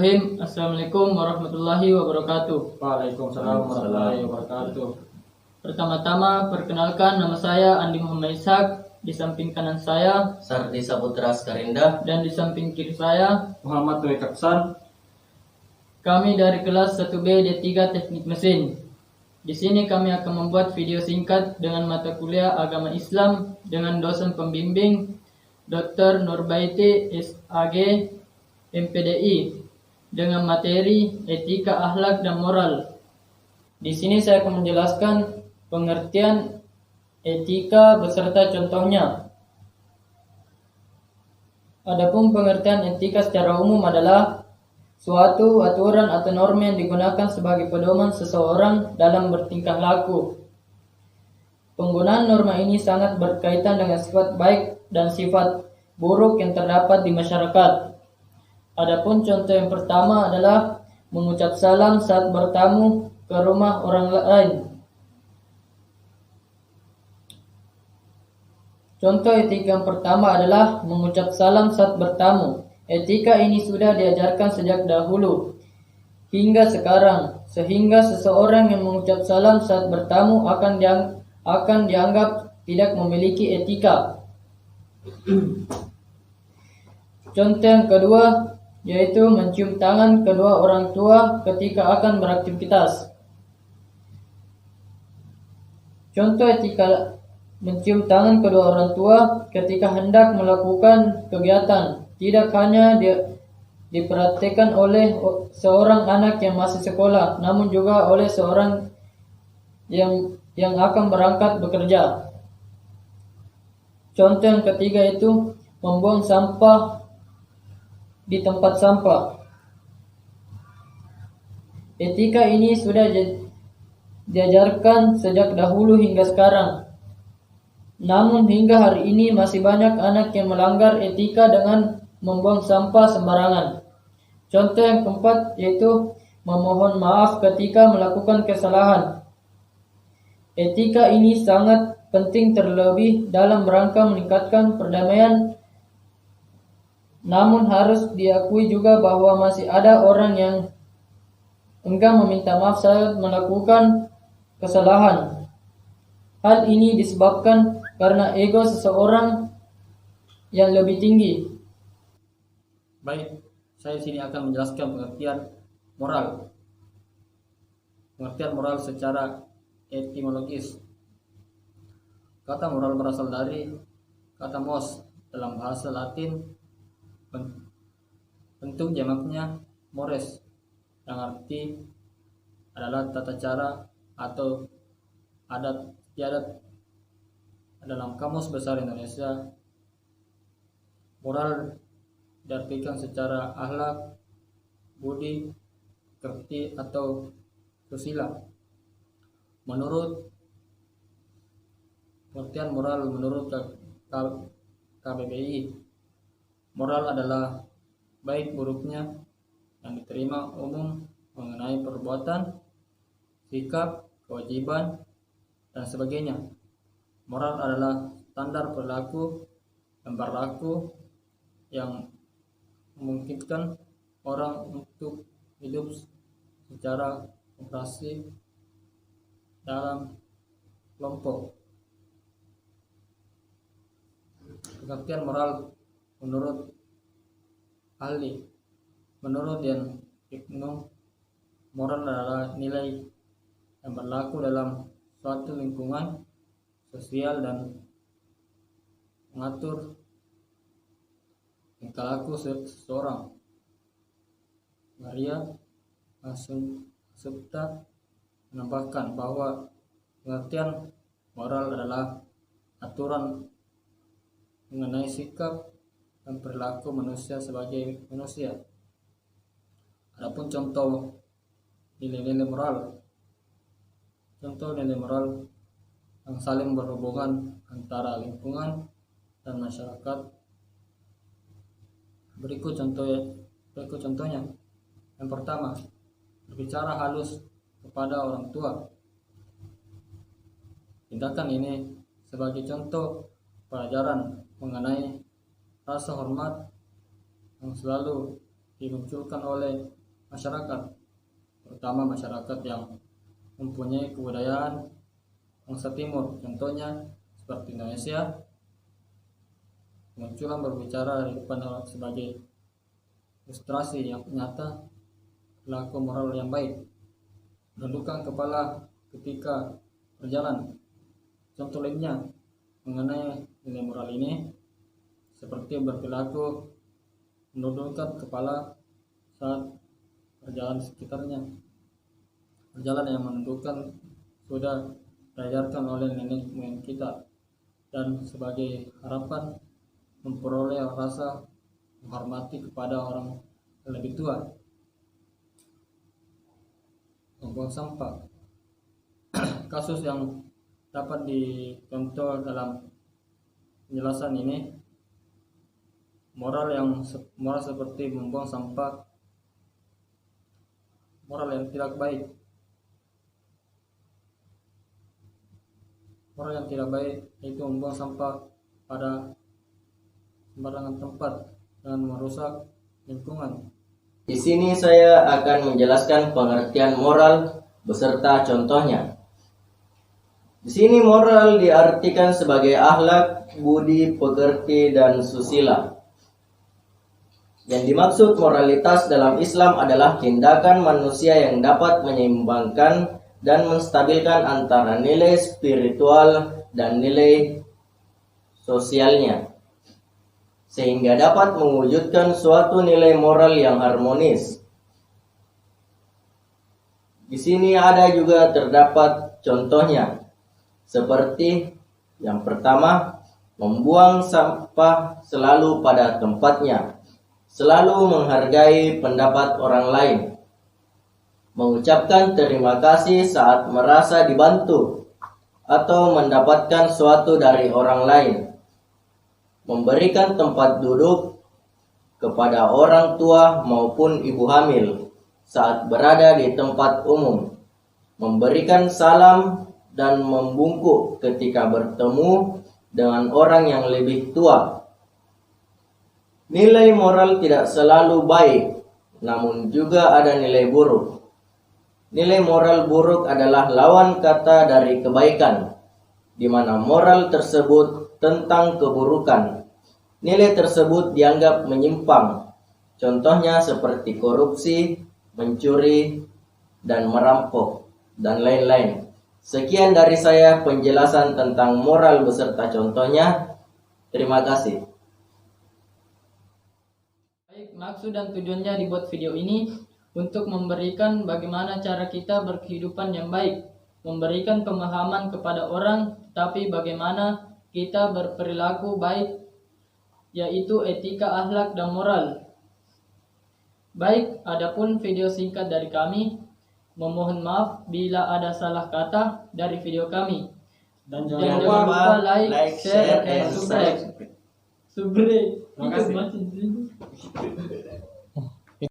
Bismillahirrahmanirrahim. Assalamualaikum warahmatullahi wabarakatuh. Waalaikumsalam warahmatullahi wabarakatuh. Pertama-tama, perkenalkan, nama saya Andi Muhammad Ishak. Di samping kanan saya Sardi Saputra Skarinda, dan di samping kiri saya Muhammad Dwi Kaksan. kami dari kelas 1B D3 Teknik Mesin. Di sini kami akan membuat video singkat dengan mata kuliah Agama Islam dengan dosen pembimbing Dr. Nurbaiti SAG MPDI dengan materi etika, akhlak, dan moral. Di sini saya akan menjelaskan pengertian etika beserta contohnya. Adapun pengertian etika secara umum adalah suatu aturan atau norma yang digunakan sebagai pedoman seseorang dalam bertingkah laku. Penggunaan norma ini sangat berkaitan dengan sifat baik dan sifat buruk yang terdapat di masyarakat. Adapun contoh yang pertama adalah mengucap salam saat bertamu ke rumah orang lain. Contoh etika yang pertama adalah mengucap salam saat bertamu. Etika ini sudah diajarkan sejak dahulu hingga sekarang, sehingga seseorang yang mengucap salam saat bertamu akan dianggap tidak memiliki etika. Contoh yang kedua yaitu mencium tangan kedua orang tua ketika akan beraktivitas. Contoh etika mencium tangan kedua orang tua ketika hendak melakukan kegiatan tidak hanya diperhatikan oleh seorang anak yang masih sekolah, namun juga oleh seorang yang akan berangkat bekerja. Contoh yang ketiga itu membuang sampah di tempat sampah. Etika ini sudah diajarkan sejak dahulu hingga sekarang. Namun hingga hari ini masih banyak anak yang melanggar etika dengan membuang sampah sembarangan. Contoh yang keempat yaitu memohon maaf ketika melakukan kesalahan. Etika ini sangat penting terlebih dalam rangka meningkatkan perdamaian. Namun harus diakui juga bahwa masih ada orang yang enggan meminta maaf saat melakukan kesalahan. Hal ini disebabkan karena ego seseorang yang lebih tinggi. Baik, saya sini akan menjelaskan pengertian moral. Pengertian moral secara etimologis. Kata moral berasal dari kata mos dalam bahasa Latin. Bentuk jamaknya mores yang arti adalah tata cara atau adat istiadat. Dalam Kamus Besar Indonesia, moral diartikan secara akhlak, budi, kerti atau susila. Menurut pengertian moral menurut KBBI, moral adalah baik buruknya yang diterima umum mengenai perbuatan, sikap, kewajiban, dan sebagainya. Moral adalah standar perilaku dan berlaku yang memungkinkan orang untuk hidup secara operasi dalam kelompok. Pengertian moral menurut ahli, menurut Yan Ibnu, moral adalah nilai yang berlaku dalam suatu lingkungan sosial dan mengatur tingkah laku seseorang. Maria Assumpta menambahkan bahwa pengertian moral adalah aturan mengenai sikap dan perilaku manusia sebagai manusia. Adapun contoh nilai-nilai moral. Contoh nilai moral yang saling berhubungan antara lingkungan dan masyarakat. Berikut contohnya. Yang pertama, berbicara halus kepada orang tua. Tindakan ini sebagai contoh pelajaran mengenai rasa hormat yang selalu dimunculkan oleh masyarakat, terutama masyarakat yang mempunyai kebudayaan bangsa timur, contohnya seperti Indonesia. Kemunculan berbicara di depan orang sebagai ilustrasi yang nyata perilaku moral yang baik. Menundukkan kepala ketika berjalan. Contoh lainnya mengenai nilai moral ini seperti berperilaku menundukkan kepala saat berjalan di sekitarnya. Berjalan yang menundukkan sudah diajarkan oleh nenek moyang kita, dan sebagai harapan memperoleh rasa menghormati kepada orang yang lebih tua. Membuang sampah. Kasus yang dapat dicontoh dalam penjelasan ini, moral seperti membuang sampah, moral yang tidak baik. Moral yang tidak baik yaitu membuang sampah pada sembarangan tempat dan merusak lingkungan. Di sini saya akan menjelaskan pengertian moral beserta contohnya. Di sini moral diartikan sebagai akhlak, budi, pekerti, dan susila. Yang dimaksud moralitas dalam Islam adalah tindakan manusia yang dapat menyeimbangkan dan menstabilkan antara nilai spiritual dan nilai sosialnya, sehingga dapat mewujudkan suatu nilai moral yang harmonis. Di sini ada juga terdapat contohnya, seperti yang pertama, membuang sampah selalu pada tempatnya, selalu menghargai pendapat orang lain, mengucapkan terima kasih saat merasa dibantu atau mendapatkan sesuatu dari orang lain, memberikan tempat duduk kepada orang tua maupun ibu hamil saat berada di tempat umum, memberikan salam dan membungkuk ketika bertemu dengan orang yang lebih tua. Nilai moral tidak selalu baik, namun juga ada nilai buruk. Nilai moral buruk adalah lawan kata dari kebaikan, di mana moral tersebut tentang keburukan. Nilai tersebut dianggap menyimpang. Contohnya seperti korupsi, mencuri, dan merampok, dan lain-lain. Sekian dari saya penjelasan tentang moral beserta contohnya. Terima kasih. Baik, maksud dan tujuannya dibuat video ini untuk memberikan bagaimana cara kita berkehidupan yang baik, memberikan pemahaman kepada orang, tapi bagaimana kita berperilaku baik, yaitu etika, akhlak, dan moral. Baik, adapun video singkat dari kami. Memohon maaf bila ada salah kata dari video kami. Dan Jangan jangan lupa like, share, and subscribe. subscribe. Itu Terima kasih. masih